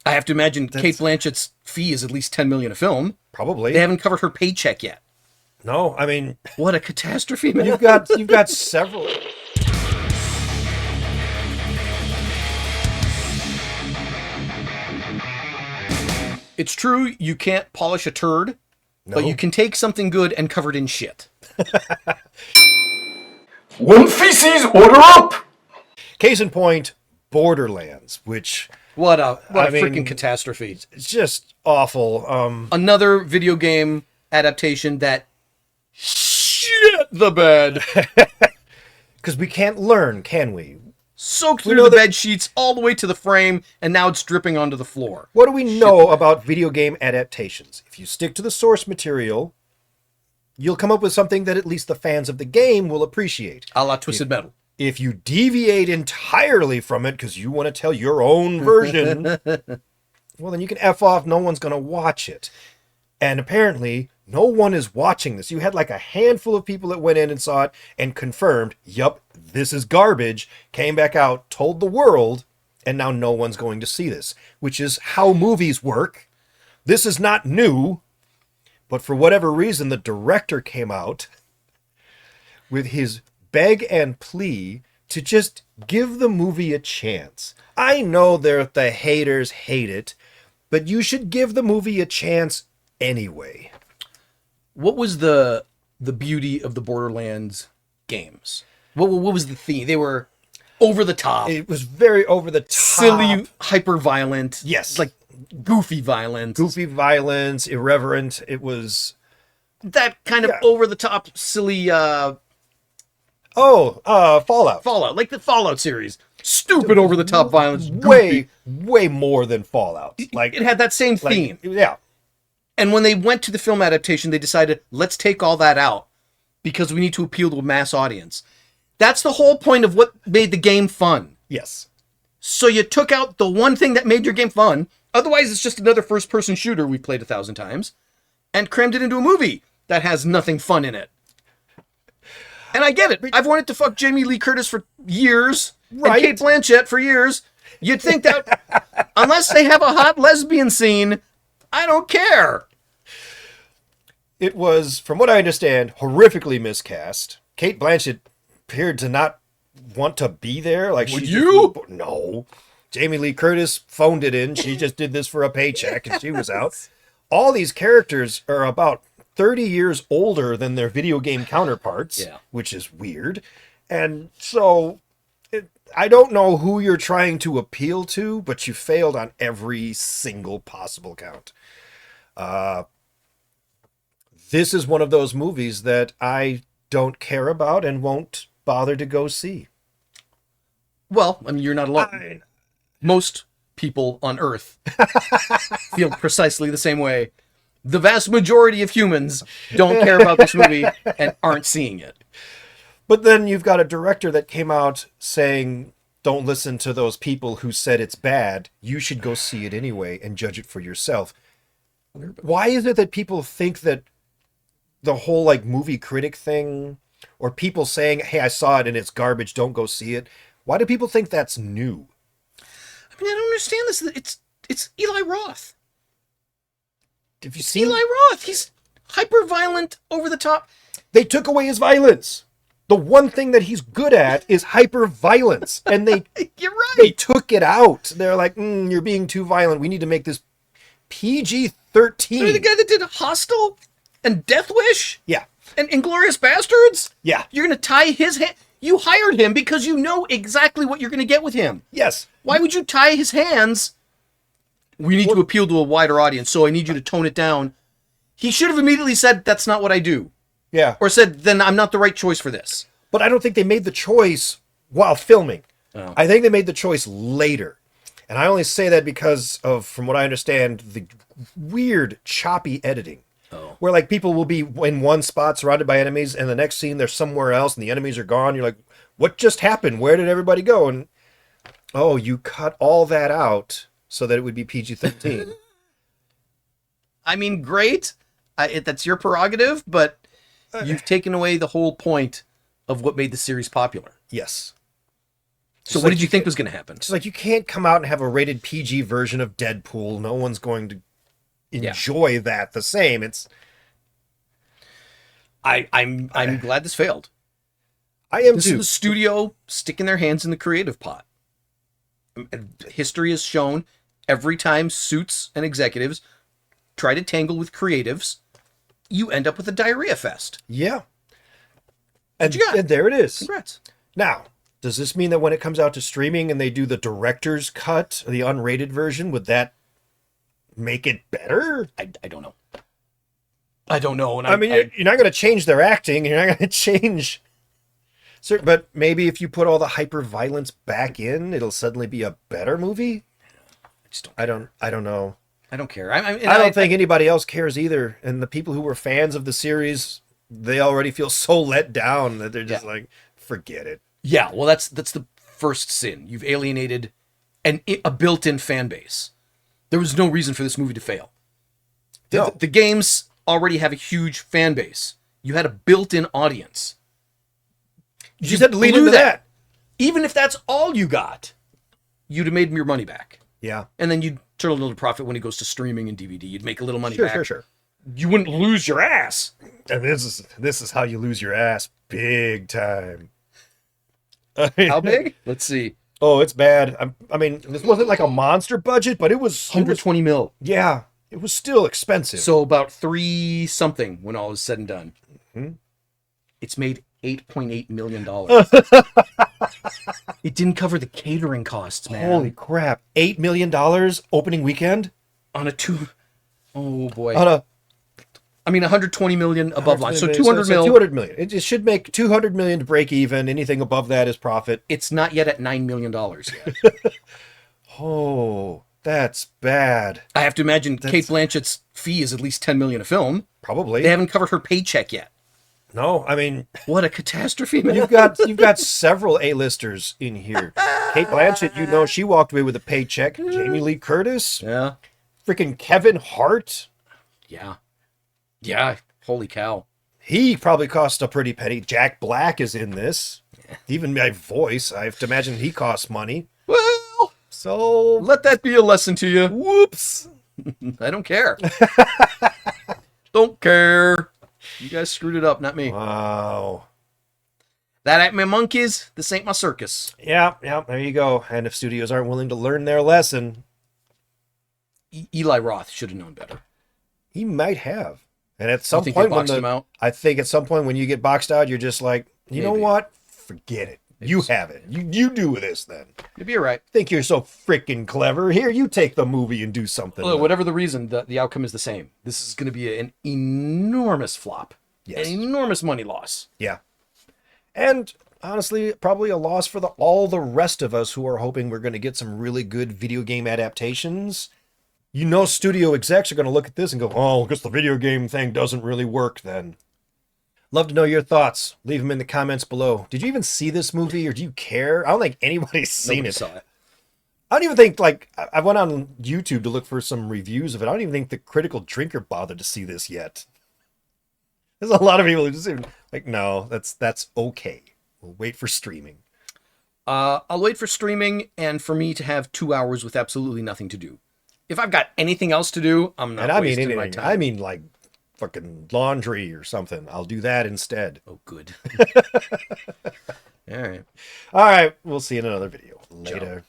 I have to imagine Kate Blanchett's fee is at least $10 million a film. Probably. They haven't covered her paycheck yet. No, I mean, what a catastrophe, man. You've got several. It's true you can't polish a turd, No. but you can take something good and cover it in shit. One feces, order up! Case in point, Borderlands, which... What a freaking catastrophe. It's just awful. Another video game adaptation that shit the bed. Because we can't learn, can we? Soaked through the bed sheets all the way to the frame, and now it's dripping onto the floor. What do we know about video game adaptations? If you stick to the source material, you'll come up with something that at least the fans of the game will appreciate. A la Twisted Metal. If you deviate entirely from it because you want to tell your own version, well, then you can F off. No one's going to watch it. And apparently, no one is watching this. You had like a handful of people that went in and saw it and confirmed, yup, this is garbage, came back out, told the world, and now no one's going to see this, which is how movies work. This is not new, but for whatever reason, the director came out with his beg and plea to just give the movie a chance. I know the haters hate it, but you should give the movie a chance anyway. What was the beauty of the Borderlands games? What was the theme? They were over the top. It was very over the top. Silly, hyper violent. Yes. Like goofy violence. Goofy violence, irreverent. It was that kind of over the top, silly Fallout. Fallout, like the Fallout series. Stupid over the top violence. Way more than Fallout. Like it had that same theme. Yeah. And when they went to the film adaptation, they decided, let's take all that out because we need to appeal to a mass audience. That's the whole point of what made the game fun. Yes. So you took out the one thing that made your game fun. Otherwise, it's just another first-person shooter we played 1,000 times and crammed it into a movie that has nothing fun in it. And I get it. I've wanted to fuck Jamie Lee Curtis for years. Right. And Kate Blanchett for years. You'd think that unless they have a hot lesbian scene, I don't care. It was, from what I understand, horrifically miscast. Kate Blanchett appeared to not want to be there. Like, would you? No. Jamie Lee Curtis phoned it in. She just did this for a paycheck, and she was out. All these characters are about 30 years older than their video game counterparts, which is weird. And so I don't know who you're trying to appeal to, but you failed on every single possible count. This is one of those movies that I don't care about and won't bother to go see. Well, I mean, you're not alone. Most people on Earth feel precisely the same way. The vast majority of humans don't care about this movie and aren't seeing it. But then you've got a director that came out saying, don't listen to those people who said it's bad. You should go see it anyway and judge it for yourself. Why is it that people think that the whole like movie critic thing, or people saying, hey, I saw it and it's garbage, don't go see it? Why do people think that's new? I mean, I don't understand this. It's Eli Roth. Have you seen Eli Roth? He's hyper violent, over the top. They took away his violence. The one thing that he's good at is hyper violence, and you're right. They took it out. They're like, you're being too violent. We need to make this PG-13. You're the guy that did Hostel and Death Wish. Yeah. And Inglourious Bastards. Yeah. You're gonna tie his hand. You hired him because you know exactly what you're gonna get with him. Yes. Why would you tie his hands? We need to appeal to a wider audience, so I need you to tone it down. He should have immediately said, that's not what I do. Yeah. Or said, then I'm not the right choice for this. But I don't think they made the choice while filming. Oh. I think they made the choice later. And I only say that because of, from what I understand, the weird, choppy editing. Oh. Where like people will be in one spot surrounded by enemies, and the next scene they're somewhere else and the enemies are gone. You're like, what just happened? Where did everybody go? And oh, you cut all that out so that it would be PG-13. I mean, great. That's your prerogative, but you've taken away the whole point of what made the series popular. Yes. So what did you think was going to happen? It's like you can't come out and have a rated PG version of Deadpool. No one's going to enjoy that the same. It's I'm glad this failed. I am This too. is the studio sticking their hands in the creative pot. History has shown every time suits and executives try to tangle with creatives, you end up with a diarrhea fest. Yeah. And, you got? and there it is. Congrats. Now, does this mean that when it comes out to streaming and they do the director's cut, the unrated version, would that make it better? I don't know. I don't know. And I mean, you're not going to change their acting. You're not going to change. But maybe if you put all the hyper violence back in, it'll suddenly be a better movie. I don't know. I don't care. I don't think anybody else cares either. And the people who were fans of the series, they already feel so let down that they're just like, forget it. Yeah, well, that's the first sin. You've alienated a built-in fan base. There was no reason for this movie to fail. The games already have a huge fan base. You had a built-in audience. You just had to lean blew into that. Even if that's all you got, you'd have made your money back. Yeah. And then you'd turn a little profit when it goes to streaming and DVD. You'd make a little money back. Sure. You wouldn't lose your ass. And this is how you lose your ass big time. How big? Let's see. Oh, it's bad. I mean, this wasn't like a monster budget, but it was 120 mil. Yeah, it was still expensive. So about 3 something when all is said and done. Mm-hmm. It's made $8.8 million. It didn't cover the catering costs, man. Holy crap. $8 million opening weekend? On a two. Oh boy. On a 120 million above line. So 200 200 mil. 200 million. It should make 200 million to break even. Anything above that is profit. It's not yet at $9 million yet. Oh, that's bad. I have to imagine Kate Blanchett's fee is at least 10 million a film. Probably. They haven't covered her paycheck yet. No, I mean, What a catastrophe, man. you've got several A-listers in here. Kate Blanchett, she walked away with a paycheck. Jamie Lee Curtis, Yeah. freaking Kevin Hart. Yeah. Yeah. Holy cow. He probably cost a pretty penny. Jack Black is in this. Even my voice, I have to imagine he costs money. Well, So, let that be a lesson to you. whoops. I don't care. Don't care. You guys screwed it up, not me. Wow. That ain't my monkeys. This ain't my circus. Yeah, there you go. And if studios aren't willing to learn their lesson, Eli Roth should have known better. he might have. And at some think point, they boxed him out? I think at some point when you get boxed out, you're just like, you know Maybe. what? Forget it. You have it. You do this then. Maybe you're right. Think you're so freaking clever. Here, you take the movie and do something. Well, whatever the reason, the outcome is the same. This is going to be an enormous flop. Yes. An enormous money loss. Yeah. And honestly, probably a loss for all the rest of us who are hoping we're going to get some really good video game adaptations. Studio execs are going to look at this and go, oh, I guess the video game thing doesn't really work then. Love to know your thoughts. Leave them in the comments below. Did you even see this movie or do you care? I don't think anybody's seen Nobody it. saw it. I don't even think, I went on YouTube to look for some reviews of it. I don't even think the Critical Drinker bothered to see this yet. There's a lot of people who just even, no, that's okay. We'll wait for streaming. I'll wait for streaming and for me to have 2 hours with absolutely nothing to do. If I've got anything else to do, I'm not wasting my time. I mean, like, fucking laundry or something. I'll do that instead. Oh, good. All right. All right. We'll see you in another video. Later.